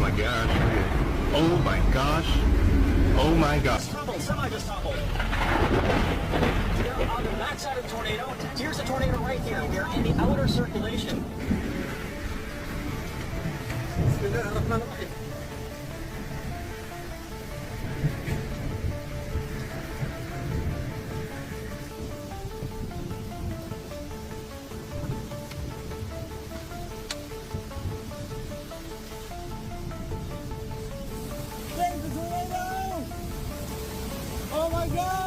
my gosh. Oh my gosh. Oh my gosh. Semi just toppled. They're on the backside of the tornado. Here's the tornado right here. They're in the outer circulation. Oh my God!